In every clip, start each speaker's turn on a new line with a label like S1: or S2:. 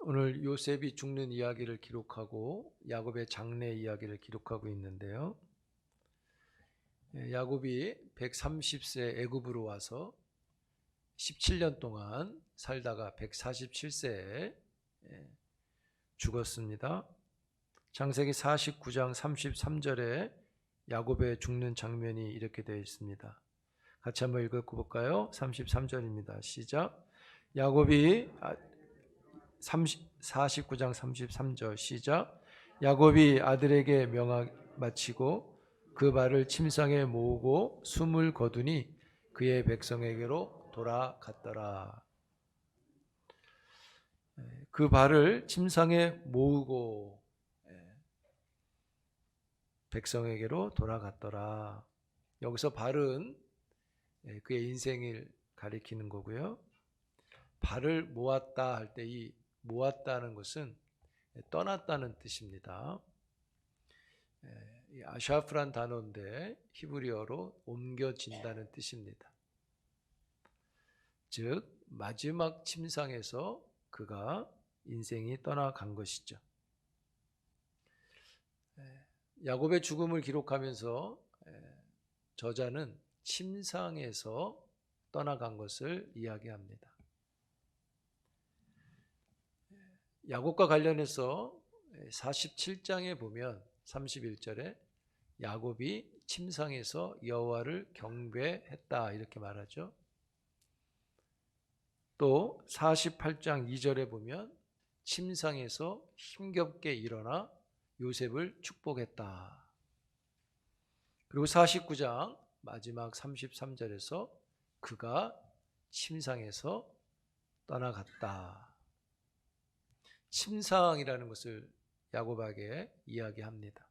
S1: 오늘 요셉이 죽는 이야기를 기록하고 야곱의 장래 이야기를 기록하고 있는데요. 야곱이 130세 애굽으로 와서 17년 동안 살다가 147세에 죽었습니다. 창세기 49장 33절에 야곱의 죽는 장면이 이렇게 되어 있습니다. 같이 한번 읽어볼까요? 33절입니다. 시작. 야곱이 49장 33절 시작. 야곱이 아들에게 명하 마치고 그 발을 침상에 모으고 숨을 거두니 그의 백성에게로 돌아갔더라. 그 발을 침상에 모으고 백성에게로 돌아갔더라. 여기서 발은 그의 인생을 가리키는 거고요. 발을 모았다 할 때 이 모았다는 것은 떠났다는 뜻입니다. 아샤프란 단어인데 히브리어로 옮겨진다는 뜻입니다. 즉 마지막 침상에서 그가 인생이 떠나간 것이죠. 야곱의 죽음을 기록하면서 저자는 침상에서 떠나간 것을 이야기합니다. 야곱과 관련해서 47장에 보면 31절에 야곱이 침상에서 여호와를 경배했다 이렇게 말하죠. 또 48장 2절에 보면 침상에서 힘겹게 일어나 요셉을 축복했다. 그리고 49장 마지막 33절에서 그가 침상에서 떠나갔다. 침상이라는 것을 야곱에게 이야기합니다.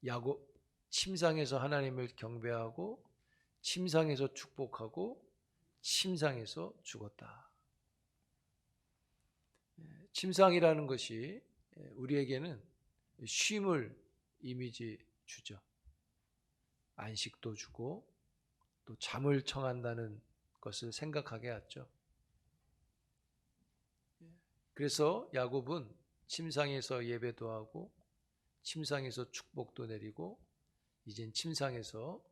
S1: 야곱 침상에서 하나님을 경배하고 침상에서 축복하고 침상에서 죽었다. 침상이라는 것이 우리에게는 쉼을 이미지 주죠. 안식도 주고 또 잠을 청한다는 것을 생각하게 하죠. 그래서 야곱은 침상에서 예배도 하고 침상에서 축복도 내리고 이젠 침상에서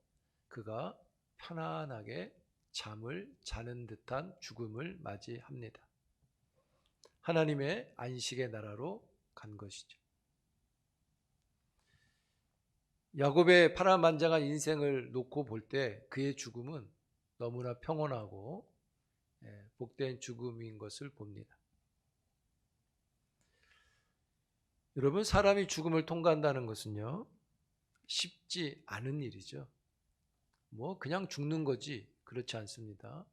S1: 그가 편안하게 잠을 자는 듯한 죽음을 맞이합니다. 하나님의 안식의 나라로 간 것이죠. 야곱의 파란만장한 인생을 놓고 볼 때 그의 죽음은 너무나 평온하고 복된 죽음인 것을 봅니다. 여러분, 사람이 죽음을 통과한다는 것은요, 쉽지 않은 일이죠. 그냥 죽는 거지 그렇지 않습니다.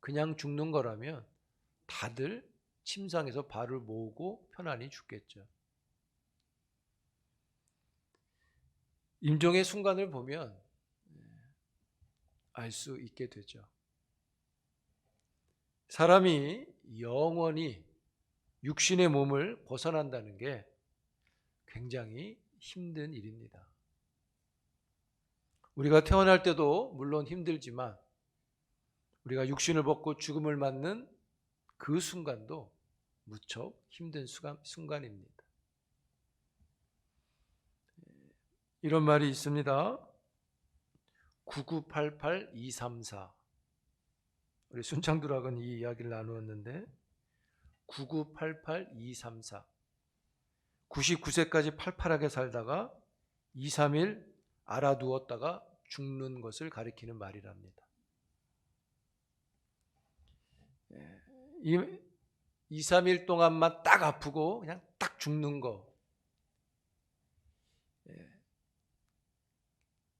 S1: 그냥 죽는 거라면 다들 침상에서 발을 모으고 편안히 죽겠죠. 임종의 순간을 보면 알 수 있게 되죠. 사람이 영원히 육신의 몸을 벗어난다는 게 굉장히 힘든 일입니다. 우리가 태어날 때도 물론 힘들지만 우리가 육신을 벗고 죽음을 맞는 그 순간도 무척 힘든 순간입니다. 이런 말이 있습니다. 9988234 우리 순창두락은 이 이야기를 나누었는데 9988234 99세까지 팔팔하게 살다가 2, 3일 알아두었다가 죽는 것을 가리키는 말이랍니다. 2, 3일 동안만 딱 아프고 그냥 딱 죽는 거.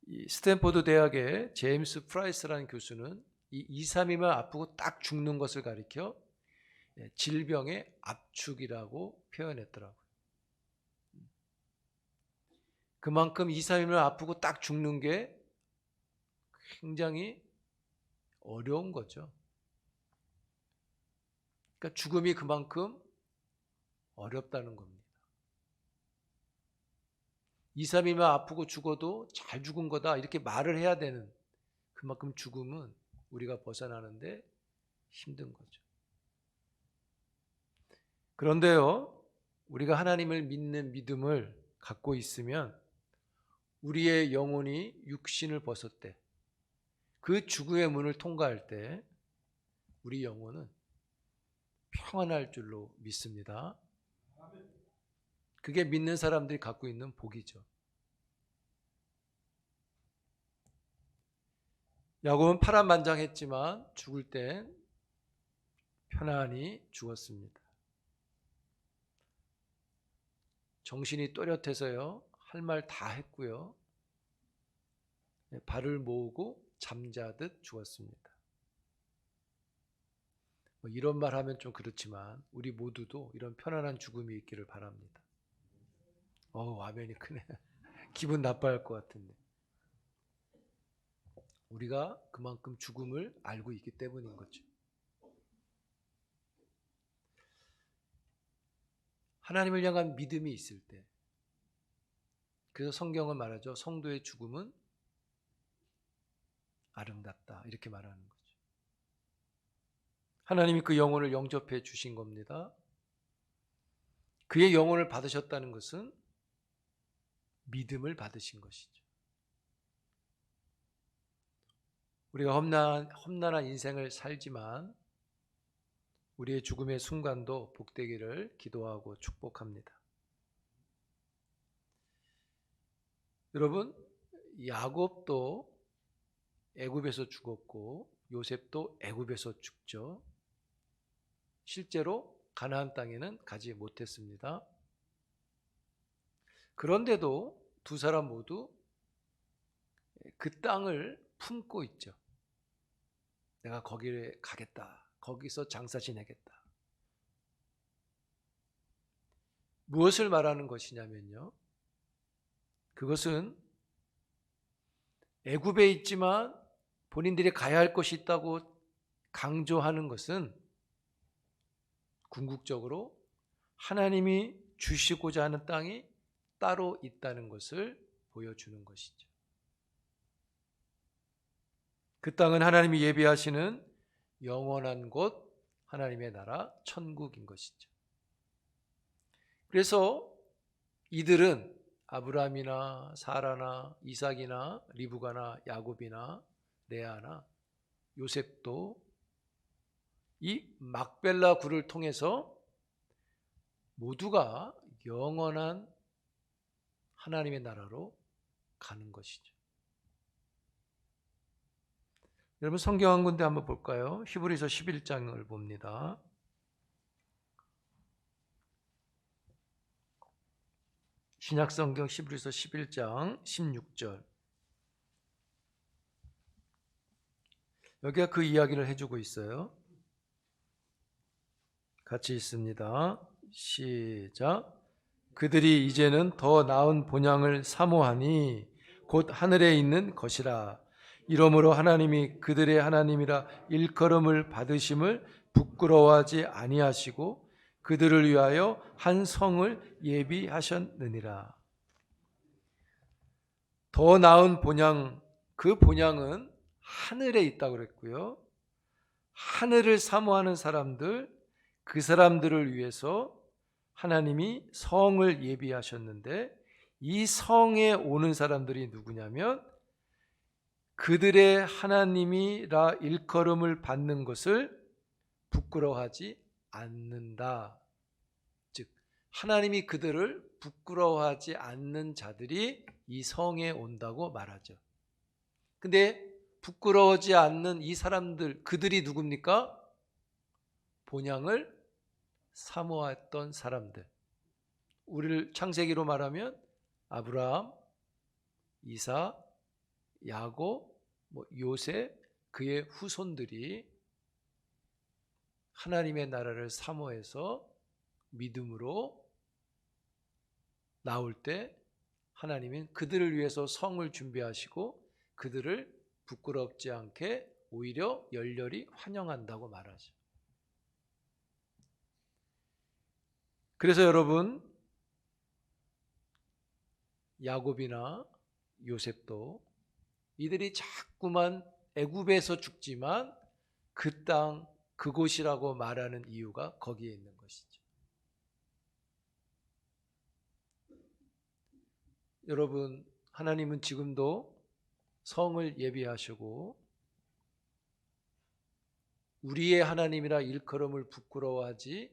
S1: 이 스탠포드 대학의 제임스 프라이스라는 교수는 이 2, 3일만 아프고 딱 죽는 것을 가리켜 질병의 압축이라고 표현했더라고요. 그만큼 2, 3일만 아프고 딱 죽는 게 굉장히 어려운 거죠. 그러니까 죽음이 그만큼 어렵다는 겁니다. 2, 3일만 아프고 죽어도 잘 죽은 거다 이렇게 말을 해야 되는 그만큼 죽음은 우리가 벗어나는데 힘든 거죠. 그런데요, 우리가 하나님을 믿는 믿음을 갖고 있으면 우리의 영혼이 육신을 벗을 때, 그 죽음의 문을 통과할 때 우리 영혼은 평안할 줄로 믿습니다. 그게 믿는 사람들이 갖고 있는 복이죠. 야곱은 파란만장했지만 죽을 땐 편안히 죽었습니다. 정신이 또렷해서요, 할 말 다 했고요, 발을 모으고 잠자듯 죽었습니다. 이런 말 하면 좀 그렇지만 우리 모두도 이런 편안한 죽음이 있기를 바랍니다. 아멘이 크네. 기분 나빠할 것 같은데. 우리가 그만큼 죽음을 알고 있기 때문인 거죠. 하나님을 향한 믿음이 있을 때, 그래서 성경은 말하죠. 성도의 죽음은 아름답다, 이렇게 말하는 거죠. 하나님이 그 영혼을 영접해 주신 겁니다. 그의 영혼을 받으셨다는 것은 믿음을 받으신 것이죠. 우리가 험난한 인생을 살지만 우리의 죽음의 순간도 복되기를 기도하고 축복합니다. 여러분, 야곱도 애굽에서 죽었고 요셉도 애굽에서 죽죠. 실제로 가나안 땅에는 가지 못했습니다. 그런데도 두 사람 모두 그 땅을 품고 있죠. 내가 거기를 가겠다. 거기서 장사 지내겠다. 무엇을 말하는 것이냐면요, 그것은 애굽에 있지만 본인들이 가야 할 것이 있다고 강조하는 것은 궁극적으로 하나님이 주시고자 하는 땅이 따로 있다는 것을 보여주는 것이죠. 그 땅은 하나님이 예비하시는 영원한 곳, 하나님의 나라 천국인 것이죠. 그래서 이들은 아브라함이나 사라나 이삭이나 리브가나 야곱이나 레아나 요셉도 이 막벨라 굴을 통해서 모두가 영원한 하나님의 나라로 가는 것이죠. 여러분, 성경 한 군데 한번 볼까요? 히브리서 11장을 봅니다. 신약성경 히브리서 11장 16절. 여기가 그 이야기를 해주고 있어요. 같이 있습니다. 시작. 그들이 이제는 더 나은 본향을 사모하니 곧 하늘에 있는 것이라. 이러므로 하나님이 그들의 하나님이라 일컬음을 받으심을 부끄러워하지 아니하시고 그들을 위하여 한 성을 예비하셨느니라. 더 나은 본향, 그 본향은 하늘에 있다고 그랬고요. 하늘을 사모하는 사람들, 그 사람들을 위해서 하나님이 성을 예비하셨는데, 이 성에 오는 사람들이 누구냐면 그들의 하나님이라 일컬음을 받는 것을 부끄러워하지 않는다. 즉 하나님이 그들을 부끄러워하지 않는 자들이 이 성에 온다고 말하죠. 근데 부끄러워하지 않는 이 사람들, 그들이 누굽니까? 본향을 사모했던 사람들. 우리를 창세기로 말하면 아브라함, 이삭, 야곱, 요셉, 그의 후손들이 하나님의 나라를 사모해서 믿음으로 나올 때 하나님은 그들을 위해서 성을 준비하시고 그들을 부끄럽지 않게 오히려 열렬히 환영한다고 말하죠. 그래서 여러분, 야곱이나 요셉도 이들이 자꾸만 애굽에서 죽지만 그 땅, 그곳이라고 말하는 이유가 거기에 있는 것이죠. 여러분, 하나님은 지금도 성을 예비하시고 우리의 하나님이라 일컬음을 부끄러워하지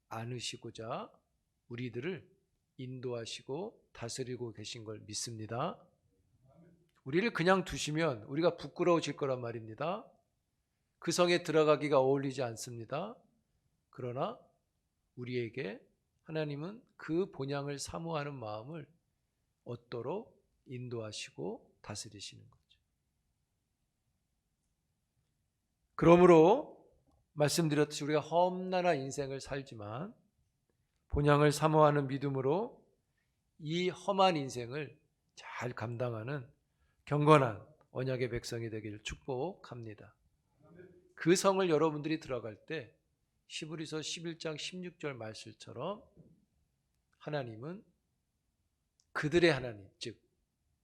S1: 않으시고자 우리들을 인도하시고 다스리고 계신 걸 믿습니다. 우리를 그냥 두시면 우리가 부끄러워질 거란 말입니다. 그 성에 들어가기가 어울리지 않습니다. 그러나 우리에게 하나님은 그 본향을 사모하는 마음을 얻도록 인도하시고 다스리시는 거죠. 그러므로 말씀드렸듯이 우리가 험난한 인생을 살지만 본향을 사모하는 믿음으로 이 험한 인생을 잘 감당하는 경건한 언약의 백성이 되기를 축복합니다. 그 성을 여러분들이 들어갈 때 히브리서 11장 16절 말씀처럼 하나님은 그들의 하나님, 즉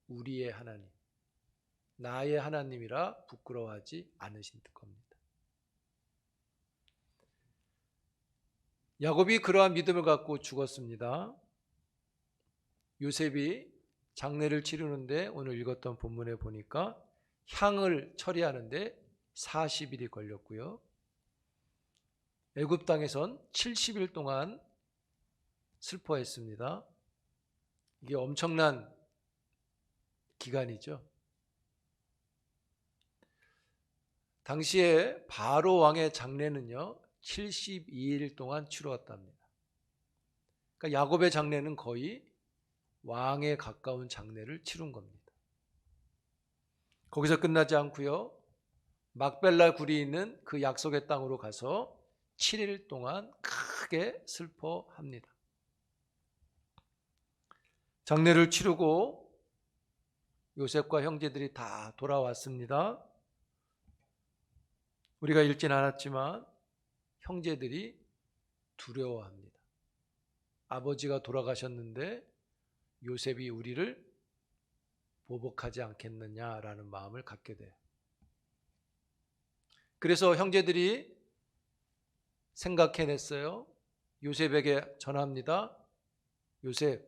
S1: 우리의 하나님, 나의 하나님이라 부끄러워하지 않으신 겁니다. 야곱이 그러한 믿음을 갖고 죽었습니다. 요셉이 장례를 치르는데 오늘 읽었던 본문에 보니까 향을 처리하는데 40일이 걸렸고요. 애굽 땅에선 70일 동안 슬퍼했습니다. 이게 엄청난 기간이죠. 당시에 바로 왕의 장례는요 72일 동안 치루었답니다. 그러니까 야곱의 장례는 거의 왕에 가까운 장례를 치룬 겁니다. 거기서 끝나지 않고요, 막벨라 굴이 있는 그 약속의 땅으로 가서 7일 동안 크게 슬퍼합니다. 장례를 치르고 요셉과 형제들이 다 돌아왔습니다. 우리가 읽진 않았지만 형제들이 두려워합니다. 아버지가 돌아가셨는데 요셉이 우리를 보복하지 않겠느냐라는 마음을 갖게 돼요. 그래서 형제들이 생각해냈어요. 요셉에게 전합니다. 요셉,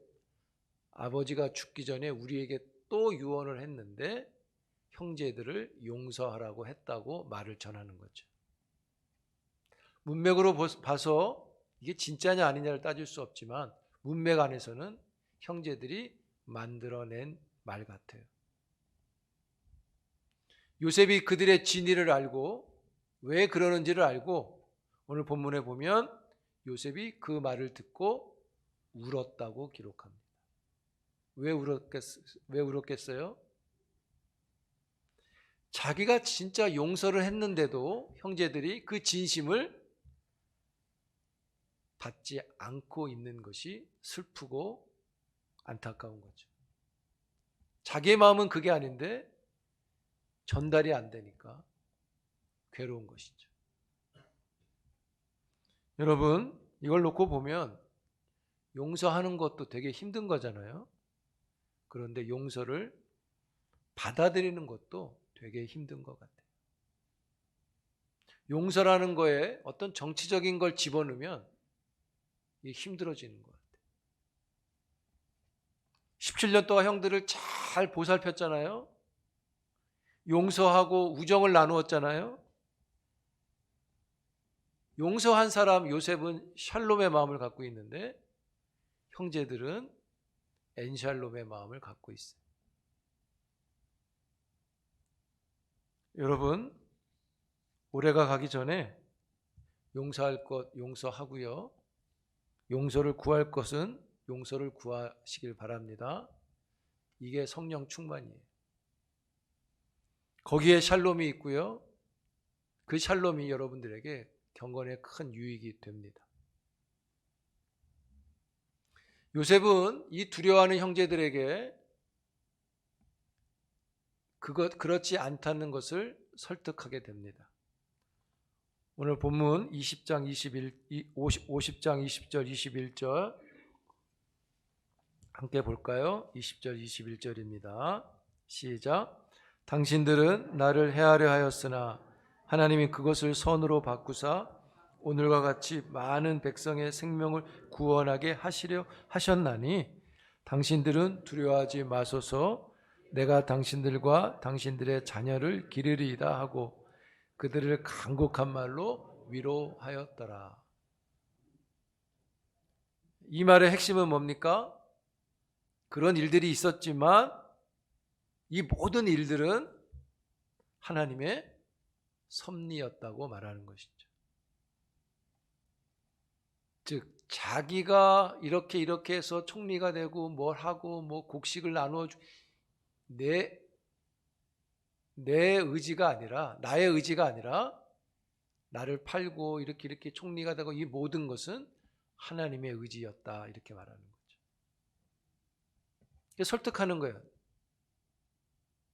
S1: 아버지가 죽기 전에 우리에게 또 유언을 했는데 형제들을 용서하라고 했다고 말을 전하는 거죠. 문맥으로 봐서 이게 진짜냐 아니냐를 따질 수 없지만 문맥 안에서는 형제들이 만들어낸 말 같아요. 요셉이 그들의 진위를 알고 왜 그러는지를 알고 오늘 본문에 보면 요셉이 그 말을 듣고 울었다고 기록합니다. 왜 울었겠어요? 자기가 진짜 용서를 했는데도 형제들이 그 진심을 받지 않고 있는 것이 슬프고 안타까운 거죠. 자기의 마음은 그게 아닌데 전달이 안 되니까 괴로운 것이죠. 여러분, 이걸 놓고 보면 용서하는 것도 되게 힘든 거잖아요. 그런데 용서를 받아들이는 것도 되게 힘든 것 같아요. 용서라는 거에 어떤 정치적인 걸 집어넣으면 이게 힘들어지는 것 같아요. 17년 동안 형들을 잘 보살폈잖아요. 용서하고 우정을 나누었잖아요. 용서한 사람 요셉은 샬롬의 마음을 갖고 있는데 형제들은 엔샬롬의 마음을 갖고 있어요. 여러분, 올해가 가기 전에 용서할 것 용서하고요. 용서를 구할 것은 용서를 구하시길 바랍니다. 이게 성령 충만이에요. 거기에 샬롬이 있고요. 그 샬롬이 여러분들에게 경건에 큰 유익이 됩니다. 요셉은 이 두려워하는 형제들에게 그렇지 않다는 것을 설득하게 됩니다. 오늘 본문 50장 20절 21절 함께 볼까요? 20절 21절입니다. 시작. 당신들은 나를 해하려 하였으나 하나님이 그것을 선으로 바꾸사 오늘과 같이 많은 백성의 생명을 구원하게 하시려 하셨나니 당신들은 두려워하지 마소서. 내가 당신들과 당신들의 자녀를 기르리이다 하고 그들을 간곡한 말로 위로하였더라. 이 말의 핵심은 뭡니까? 그런 일들이 있었지만 이 모든 일들은 하나님의 섭리였다고 말하는 것이죠. 즉 자기가 이렇게 해서 총리가 되고 뭘 하고 뭐 곡식을 나누어 내 의지가 아니라, 나의 의지가 아니라 나를 팔고 이렇게 총리가 되고 이 모든 것은 하나님의 의지였다, 이렇게 말하는 거죠. 설득하는 거예요.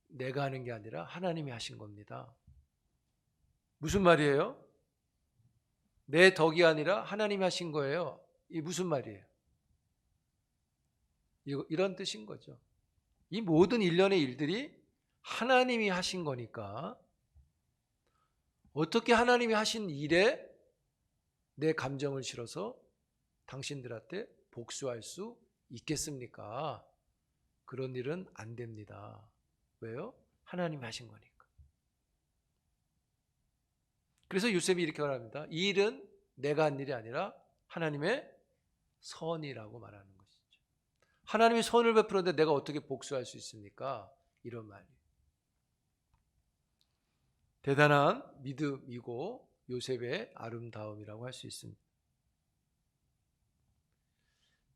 S1: 내가 하는 게 아니라 하나님이 하신 겁니다. 무슨 말이에요? 내 덕이 아니라 하나님이 하신 거예요. 이게 무슨 말이에요? 이런 뜻인 거죠. 이 모든 일련의 일들이 하나님이 하신 거니까 어떻게 하나님이 하신 일에 내 감정을 실어서 당신들한테 복수할 수 있겠습니까? 그런 일은 안 됩니다. 왜요? 하나님이 하신 거니까. 그래서 요셉이 이렇게 말합니다. 이 일은 내가 한 일이 아니라 하나님의 선이라고 말하는 것이죠. 하나님이 선을 베풀었는데 내가 어떻게 복수할 수 있습니까? 이런 말이에요. 대단한 믿음이고 요셉의 아름다움이라고 할 수 있습니다.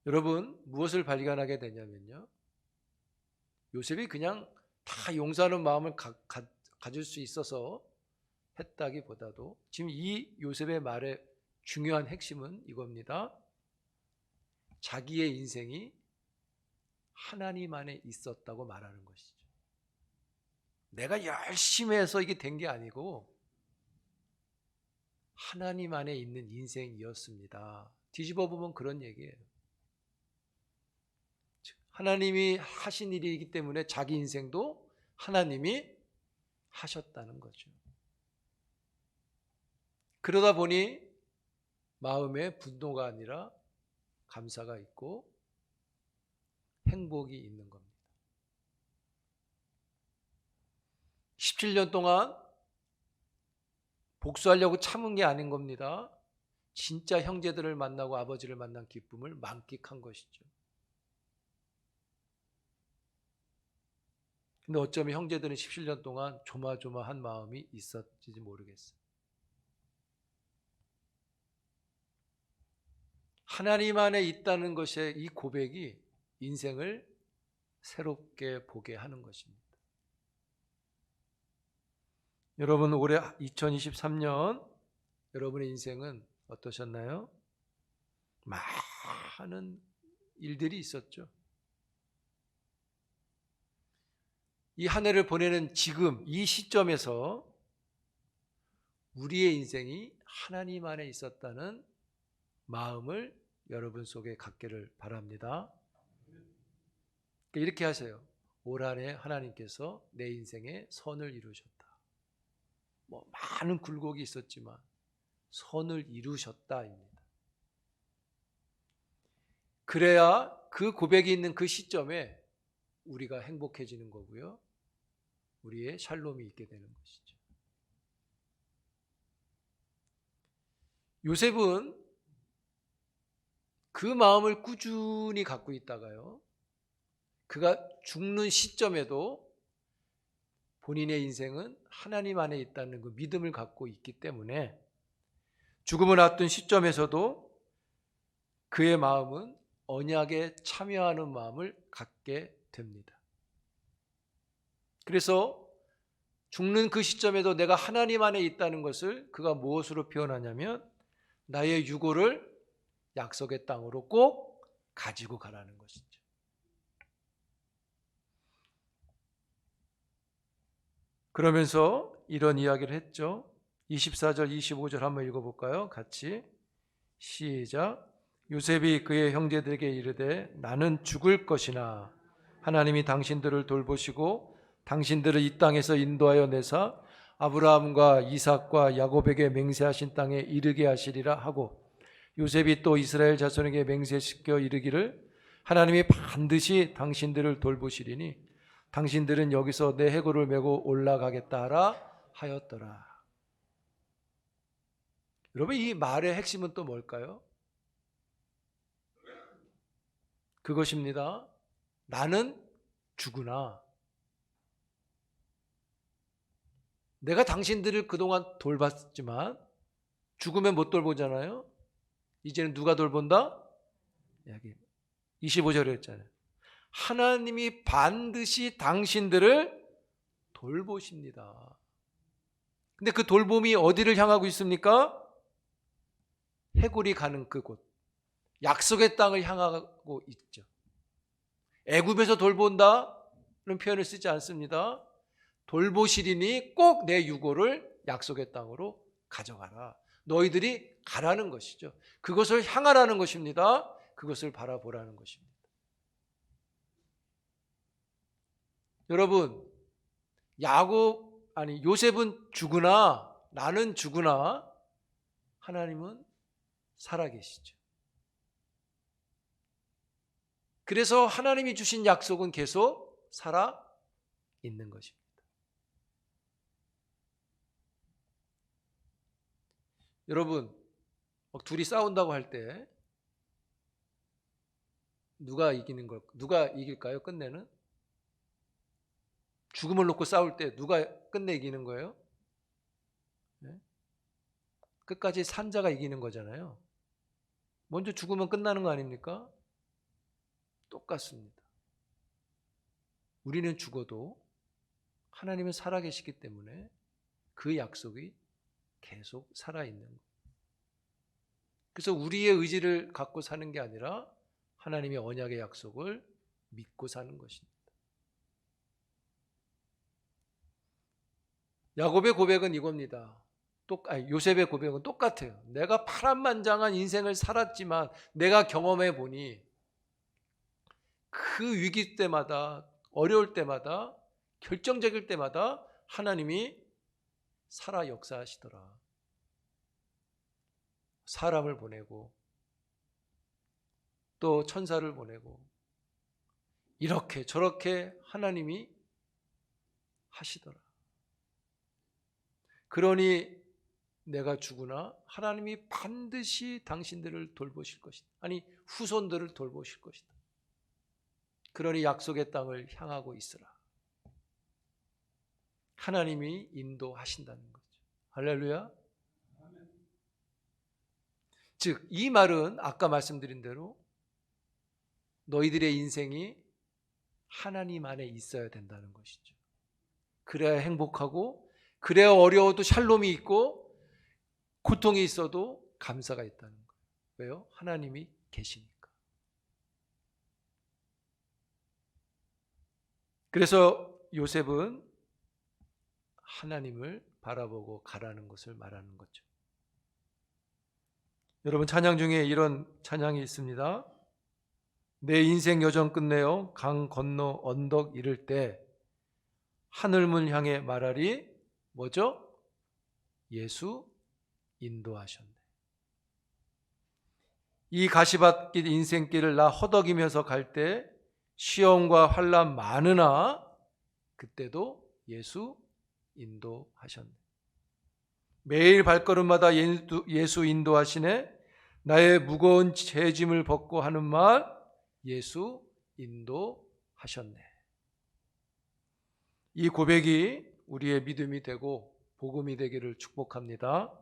S1: 여러분, 무엇을 발견하게 되냐면요, 요셉이 그냥 다 용서하는 마음을 가질 수 있어서 했다기보다도 지금 이 요셉의 말의 중요한 핵심은 이겁니다. 자기의 인생이 하나님 안에 있었다고 말하는 것이죠. 내가 열심히 해서 이게 된 게 아니고 하나님 안에 있는 인생이었습니다. 뒤집어 보면 그런 얘기예요. 하나님이 하신 일이기 때문에 자기 인생도 하나님이 하셨다는 거죠. 그러다 보니 마음에 분노가 아니라 감사가 있고 행복이 있는 겁니다. 17년 동안 복수하려고 참은 게 아닌 겁니다. 진짜 형제들을 만나고 아버지를 만난 기쁨을 만끽한 것이죠. 근데 어쩌면 형제들은 17년 동안 조마조마한 마음이 있었지 모르겠어요. 하나님 안에 있다는 것의 이 고백이 인생을 새롭게 보게 하는 것입니다. 여러분, 올해 2023년 여러분의 인생은 어떠셨나요? 많은 일들이 있었죠. 이 한 해를 보내는 지금 이 시점에서 우리의 인생이 하나님 안에 있었다는 마음을 여러분 속에 갖기를 바랍니다. 이렇게 하세요. 올 한 해 하나님께서 내 인생에 선을 이루셨다. 많은 굴곡이 있었지만 선을 이루셨다입니다. 그래야 그 고백이 있는 그 시점에 우리가 행복해지는 거고요. 우리의 샬롬이 있게 되는 것이죠. 요셉은 그 마음을 꾸준히 갖고 있다가요, 그가 죽는 시점에도 본인의 인생은 하나님 안에 있다는 그 믿음을 갖고 있기 때문에 죽음을 앞둔 시점에서도 그의 마음은 언약에 참여하는 마음을 갖게 됩니다. 그래서 죽는 그 시점에도 내가 하나님 안에 있다는 것을 그가 무엇으로 표현하냐면 나의 유고를 약속의 땅으로 꼭 가지고 가라는 것이죠. 그러면서 이런 이야기를 했죠. 24절 25절 한번 읽어볼까요? 같이 시작. 요셉이 그의 형제들에게 이르되 나는 죽을 것이나 하나님이 당신들을 돌보시고 당신들을 이 땅에서 인도하여 내사 아브라함과 이삭과 야곱에게 맹세하신 땅에 이르게 하시리라 하고 요셉이 또 이스라엘 자손에게 맹세시켜 이르기를 하나님이 반드시 당신들을 돌보시리니 당신들은 여기서 내 해골을 메고 올라가겠다 하였더라. 여러분, 이 말의 핵심은 또 뭘까요? 그것입니다. 나는 주구나. 내가 당신들을 그동안 돌봤지만 죽으면 못 돌보잖아요. 이제는 누가 돌본다? 여기 25절에 했잖아요. 하나님이 반드시 당신들을 돌보십니다. 근데 그 돌봄이 어디를 향하고 있습니까? 해골이 가는 그곳, 약속의 땅을 향하고 있죠. 애굽에서 돌본다는 표현을 쓰지 않습니다. 돌보시리니 꼭 내 유고를 약속의 땅으로 가져가라. 너희들이 가라는 것이죠. 그것을 향하라는 것입니다. 그것을 바라보라는 것입니다. 여러분, 요셉은 죽으나 나는 죽으나 하나님은 살아계시죠. 그래서 하나님이 주신 약속은 계속 살아 있는 것입니다. 여러분, 둘이 싸운다고 할 때 누가 이길까요? 끝내는? 죽음을 놓고 싸울 때 누가 끝내 이기는 거예요? 네? 끝까지 산 자가 이기는 거잖아요. 먼저 죽으면 끝나는 거 아닙니까? 똑같습니다. 우리는 죽어도 하나님은 살아계시기 때문에 그 약속이 계속 살아있는 거예요. 그래서 우리의 의지를 갖고 사는 게 아니라 하나님의 언약의 약속을 믿고 사는 것입니다. 야곱의 고백은 이겁니다. 요셉의 고백은 똑같아요. 내가 파란만장한 인생을 살았지만 내가 경험해 보니 그 위기 때마다, 어려울 때마다, 결정적일 때마다 하나님이 살아 역사하시더라. 사람을 보내고 또 천사를 보내고 이렇게 저렇게 하나님이 하시더라. 그러니 내가 죽으나 하나님이 반드시 당신들을 돌보실 것이다. 아니, 후손들을 돌보실 것이다. 그러니 약속의 땅을 향하고 있으라. 하나님이 인도하신다는 거죠. 할렐루야. 즉, 이 말은 아까 말씀드린 대로 너희들의 인생이 하나님 안에 있어야 된다는 것이죠. 그래야 행복하고, 그래야 어려워도 샬롬이 있고, 고통이 있어도 감사가 있다는 거예요. 왜요? 하나님이 계시니까. 그래서 요셉은 하나님을 바라보고 가라는 것을 말하는 거죠. 여러분, 찬양 중에 이런 찬양이 있습니다. 내 인생 여정 끝내어 강 건너 언덕 이를 때 하늘문 향해 말하리 뭐죠? 예수 인도하셨네. 이 가시밭길 인생길을 나 허덕이면서 갈 때 시험과 환난 많으나 그때도 예수 인도하셨네. 매일 발걸음마다 예수 인도하시네. 나의 무거운 죄짐을 벗고 하는 말 예수 인도하셨네. 이 고백이 우리의 믿음이 되고 복음이 되기를 축복합니다.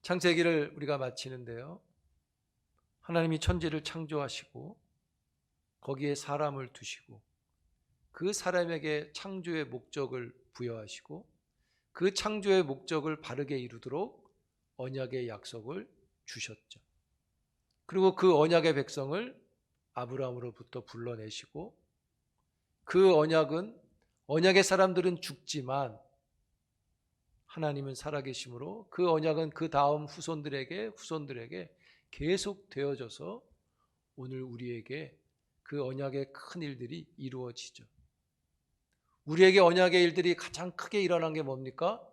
S1: 창세기를 우리가 마치는데요. 하나님이 천지를 창조하시고 거기에 사람을 두시고 그 사람에게 창조의 목적을 부여하시고 그 창조의 목적을 바르게 이루도록 언약의 약속을 주셨죠. 그리고 그 언약의 백성을 아브라함으로부터 불러내시고 그 언약의 사람들은 죽지만 하나님은 살아계심으로 그 언약은 그 다음 후손들에게 계속 되어져서 오늘 우리에게 그 언약의 큰 일들이 이루어지죠. 우리에게 언약의 일들이 가장 크게 일어난 게 뭡니까?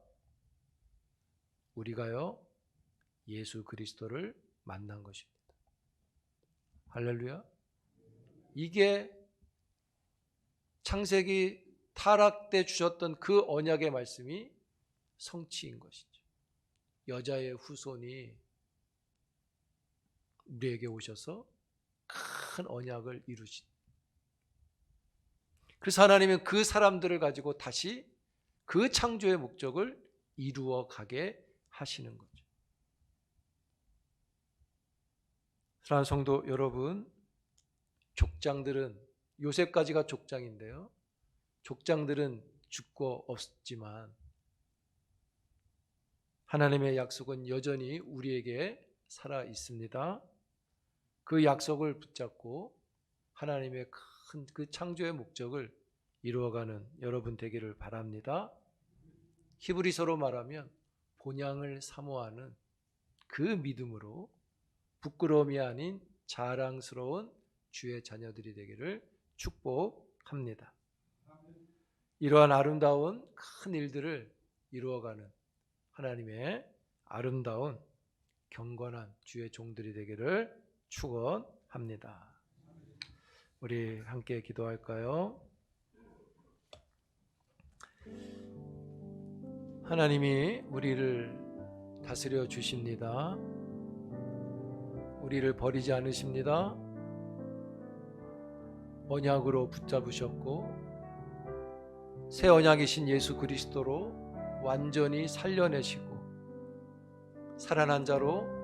S1: 우리가요 예수 그리스도를 만난 것입니다. 할렐루야. 이게 창세기 타락 때 주셨던 그 언약의 말씀이 성취인 것이죠. 여자의 후손이 우리에게 오셔서 큰 언약을 이루신. 그래서 하나님은 그 사람들을 가지고 다시 그 창조의 목적을 이루어 가게 하시는 거죠. 사랑하는 성도 여러분, 족장들은, 요셉까지가 족장인데요, 족장들은 죽고 없지만 하나님의 약속은 여전히 우리에게 살아 있습니다. 그 약속을 붙잡고 하나님의 큰 그 창조의 목적을 이루어가는 여러분 되기를 바랍니다. 히브리서로 말하면 본향을 사모하는 그 믿음으로 부끄러움이 아닌 자랑스러운 주의 자녀들이 되기를 축복합니다. 이러한 아름다운 큰 일들을 이루어가는 하나님의 아름다운 경건한 주의 종들이 되기를 축원합니다. 우리 함께 기도할까요? 하나님이 우리를 다스려 주십니다. 우리를 버리지 않으십니다. 언약으로 붙잡으셨고 새 언약이신 예수 그리스도로 완전히 살려내시고 살아난 자로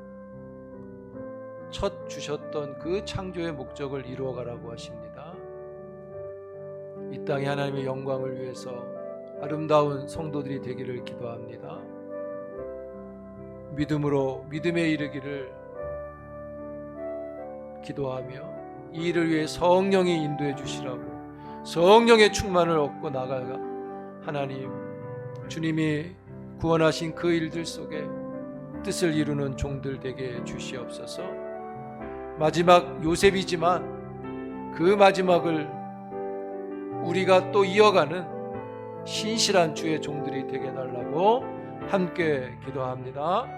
S1: 첫 주셨던 그 창조의 목적을 이루어가라고 하십니다. 이 땅에 하나님의 영광을 위해서 아름다운 성도들이 되기를 기도합니다. 믿음으로 믿음에 이르기를 기도하며 이 일을 위해 성령이 인도해 주시라고 성령의 충만을 얻고 나가가 하나님 주님이 구원하신 그 일들 속에 뜻을 이루는 종들 되게 주시옵소서. 마지막 요셉이지만 그 마지막을 우리가 또 이어가는 신실한 주의 종들이 되게 해달라고 함께 기도합니다.